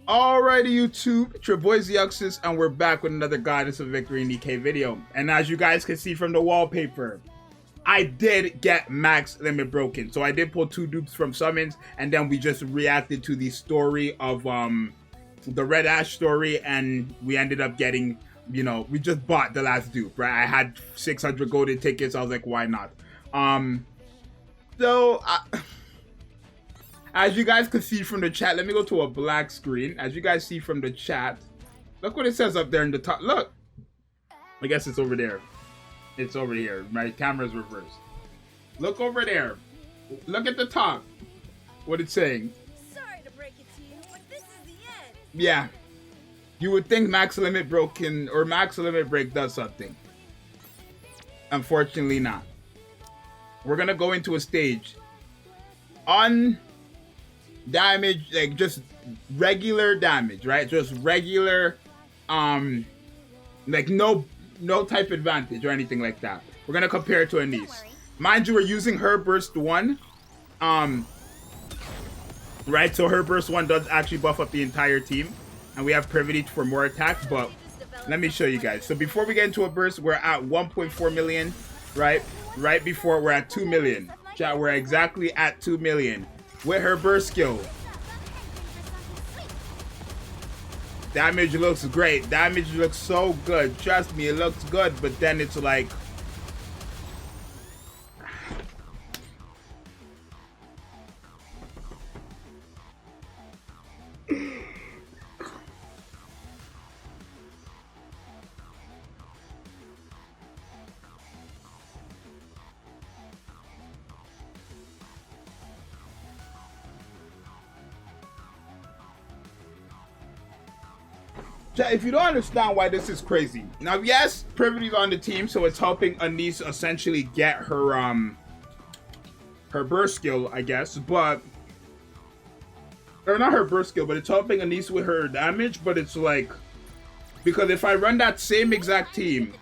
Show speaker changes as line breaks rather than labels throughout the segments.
Alrighty, YouTube, it's your boy Zxous, and we're back with another Goddess of Victory Nikke video. And as you guys can see from the wallpaper, I did get max limit broken. So I did pull 2 dupes from summons, and then we just reacted to the story of the Red Ash story, and we ended up getting, you know, we just bought the last dupe, right? I had 600 golden tickets. I was like, why not? As you guys can see from the chat, let me go to a black screen. As you guys see from the chat, look what it says up there in the top. Look, I guess it's over there. It's over here. My camera's reversed. Look over there. Look at the top. What it's saying.
Sorry to break it to you, but this is the end.
Yeah. You would think max limit broken or max limit break does something. Unfortunately not. We're gonna go into a stage on damage, like just regular damage, right? Just regular, like no type advantage or anything like that. We're gonna compare it to Anise. Mind you, we're using her burst 1, right? So her burst 1 does actually buff up the entire team, and we have privity for more attacks. But let me show you guys. So before we get into a burst, we're at 1.4 million, right? Right before we're at 2 million. Chat, we're exactly at 2 million. With her burst skill, damage looks great. Damage looks so good. Trust me, it looks good. But then it's like, if you don't understand why this is crazy. Now, yes, Privity's on the team, so it's helping Anise essentially get her her burst skill, I guess, but or not her burst skill, but it's helping Anise with her damage. But it's like, because if I run that same exact team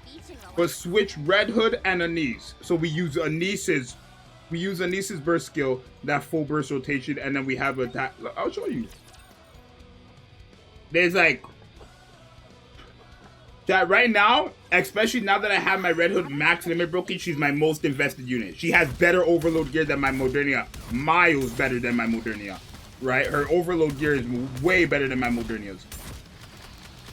but switch Red Hood and Anise, so we use Anise's burst skill, that full burst rotation, and then we have a I'll show you. There's like that right now, especially now that I have my Red Hood max limit broken, she's my most invested unit. She has better overload gear than my Modernia. Miles better than my Modernia. Right? Her overload gear is way better than my Modernia's.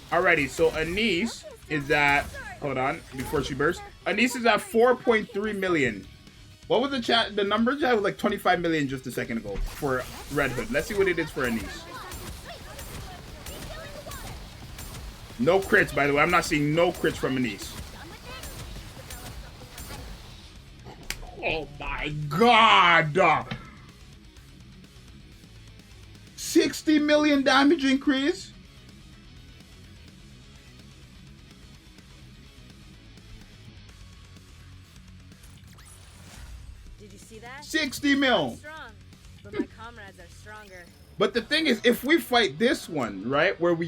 Alrighty, so Anise is at, hold on, before she bursts. Anise is at 4.3 million. What was the number? Chat was like 25 million just a second ago for Red Hood. Let's see what it is for Anise. No crits, by the way. I'm not seeing no crits from Anise. Oh my god! 60 million damage increase?
Did you see that?
60 mil!
Strong, but my comrades are stronger.
But the thing is, if we fight this one, right, where we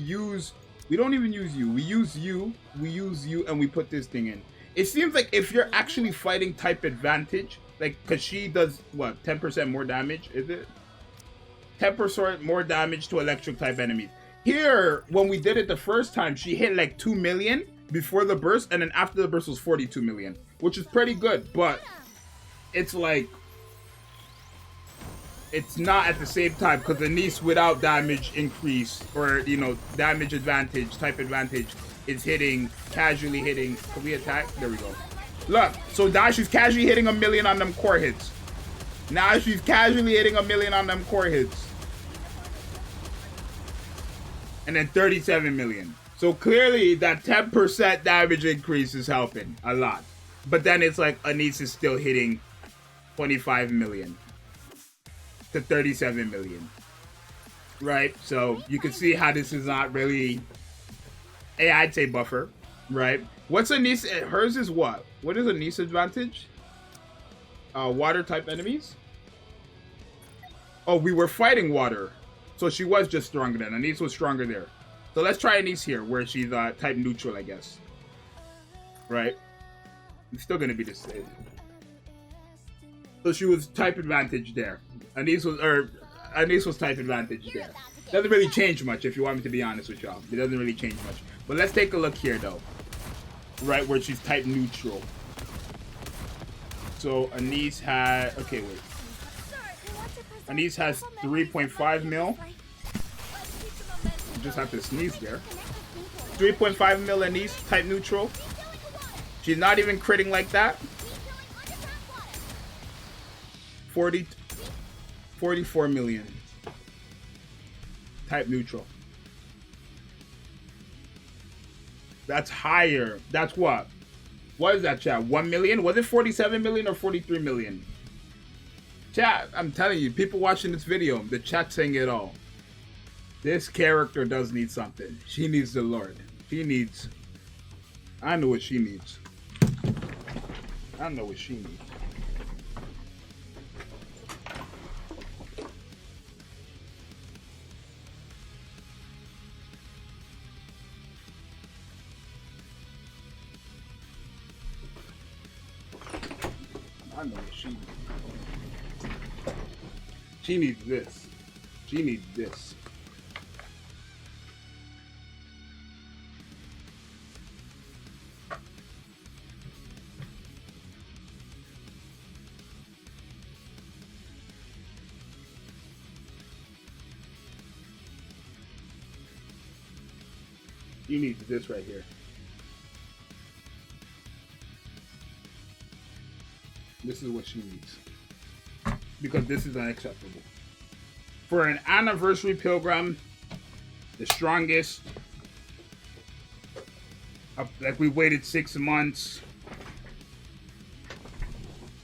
don't even use you. We use you, and we put this thing in. It seems like if you're actually fighting type advantage, like, because she does, what, 10% more damage, is it? 10% more damage to electric type enemies. Here, when we did it the first time, she hit like 2 million before the burst, and then after the burst was 42 million, which is pretty good, but it's like, it's not at the same time, because Anise without damage increase, or, you know, damage advantage, type advantage, is casually hitting. Can we attack? There we go. Look, so now she's casually hitting 1 million on them core hits. Now she's casually hitting 1 million on them core hits. And then 37 million. So clearly that 10% damage increase is helping a lot. But then it's like Anise is still hitting 25 million. To 37 million, right? So you can see how this is not really I'd say buffer, right? What's Anise? Hers is what? What is Anise advantage? Water type enemies. Oh, we were fighting water, so she was just stronger then. Anise was stronger there. So let's try Anise here, where she's type neutral, I guess. Right? It's still gonna be the same. So she was type advantage there. Anise was type advantage there. Doesn't really change much, if you want me to be honest with y'all. It doesn't really change much. But let's take a look here, though. Right where she's type neutral. So Anise had... Okay, wait. Anise has 3.5 mil. Just have to sneeze there. 3.5 mil Anise, type neutral. She's not even critting like that. 44 million. Type neutral. That's higher. That's what? What is that, chat? 1 million? Was it 47 million or 43 million? Chat, I'm telling you, people watching this video, the chat's saying it all. This character does need something. She needs the Lord. She needs... I know what she needs. I know what she needs. I know what she needs. She needs this. She needs this. She needs this right here. This is what she needs. Because this is unacceptable. For an anniversary pilgrim, the strongest, like we waited 6 months.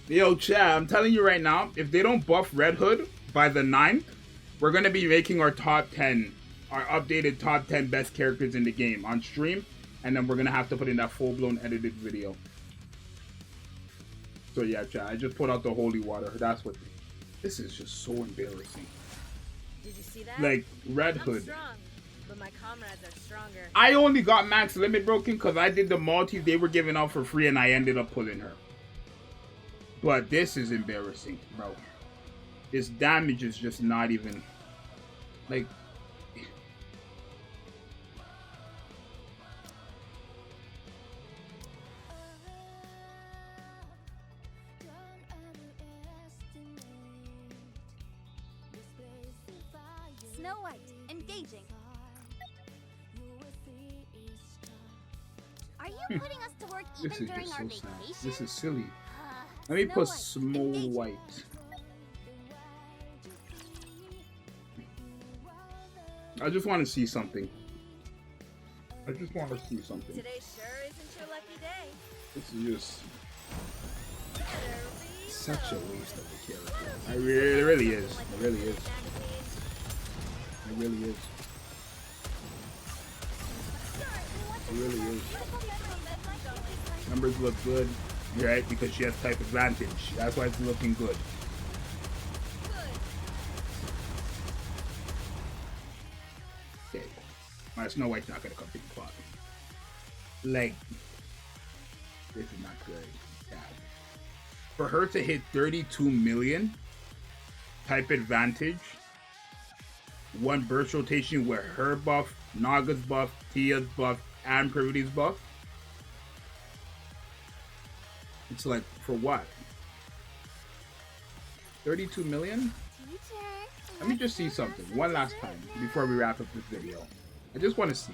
Yo, chat, I'm telling you right now, if they don't buff Red Hood by the 9th, we're going to be making our top 10, our updated top 10 best characters in the game on stream. And then we're going to have to put in that full-blown edited video. So yeah, chat, I just put out the holy water. That's what... This is just so embarrassing.
Did you see that?
Like, Red Hood.
I'm strong, but my comrades are stronger.
I only got max limit broken because I did the multis they were giving out for free and I ended up pulling her. But this is embarrassing, bro. This damage is just not even... Like...
Snow White, engaging. Are you putting us to work even
This is
during
just
our
so sad.
vacation?
This is silly. Let me put Snow White. I just want to see something. I just want to see something.
Today sure isn't your lucky day.
This is just
Better be
such a waste of a character. It really is. It really is. It really is. It really is. Numbers look good, right? Because she has type advantage. That's why it's looking good. Okay. My Snow White's not gonna come pick the pot. Like, this is not good. Yeah. For her to hit 32 million type advantage, one burst rotation where her buff, Naga's buff, Tia's buff, and Privity's buff. It's like, for what? 32 million? Let me just see something one last time before we wrap up this video. I just want to see.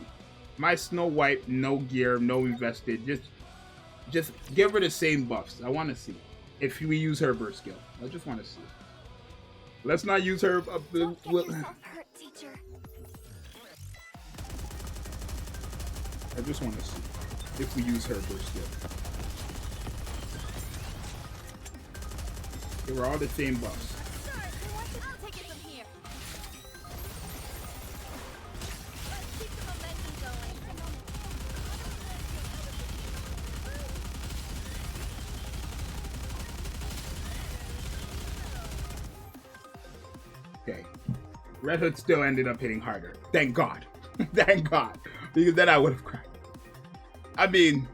My Snow White, no gear, no invested. Just give her the same buffs. I want to see if we use her burst skill. I just want to see. Let's not use her.
Don't get yourself hurt, teacher.
I just want to see if we use her burst skill. They were all the same buffs.
I'll take it from here. Let's keep the momentum going.
Okay. Red Hood still ended up hitting harder. Thank God. Thank God. Because then I would have cried. I mean,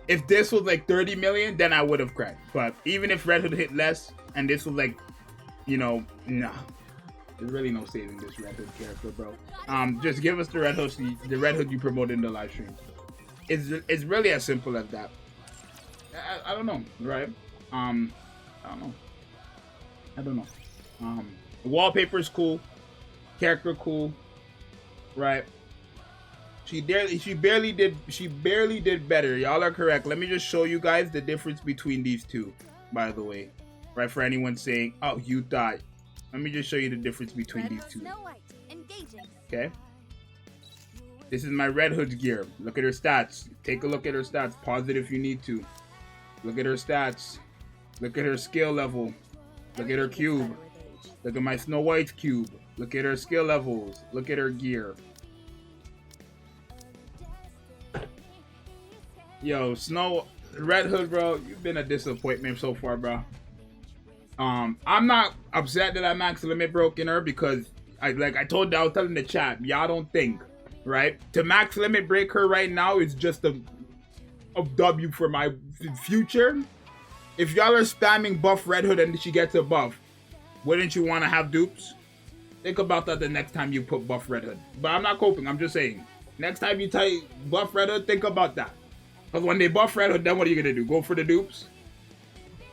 if this was like 30 million, then I would have cried. But even if Red Hood hit less, and this was like, you know, nah. There's really no saving this Red Hood character, bro. Just give us the Red Hood you promoted in the live stream. It's really as simple as that. I don't know, right? I don't know. The wallpaper's cool, character cool, right? She barely did better. Y'all are correct. Let me just show you guys the difference between these two, by the way. Right, for anyone saying, oh, you thought. Let me just show you the difference between these two. Okay? This is my Red Hood's gear. Look at her stats. Take a look at her stats. Pause it if you need to. Look at her stats. Look at her skill level. Look at her cube. Look at my Snow White's cube. Look at her skill levels. Look at her gear. Yo, Red Hood, bro, you've been a disappointment so far, bro. I'm not upset that I max limit broken her because I was telling the chat, y'all don't think, right? To max limit break her right now is just a W for my future. If y'all are spamming buff Red Hood and she gets a buff, wouldn't you want to have dupes? Think about that the next time you put buff Red Hood. But I'm not coping, I'm just saying. Next time you type buff Red Hood, think about that. Because when they buff Red Hood, then what are you going to do? Go for the dupes?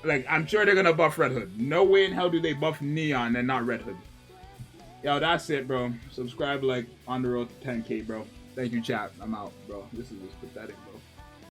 Like, I'm sure they're going to buff Red Hood. No way in hell do they buff Neon and not Red Hood. Yo, that's it, bro. Subscribe, like, on the road to 10K, bro. Thank you, chat. I'm out, bro. This is just pathetic, bro.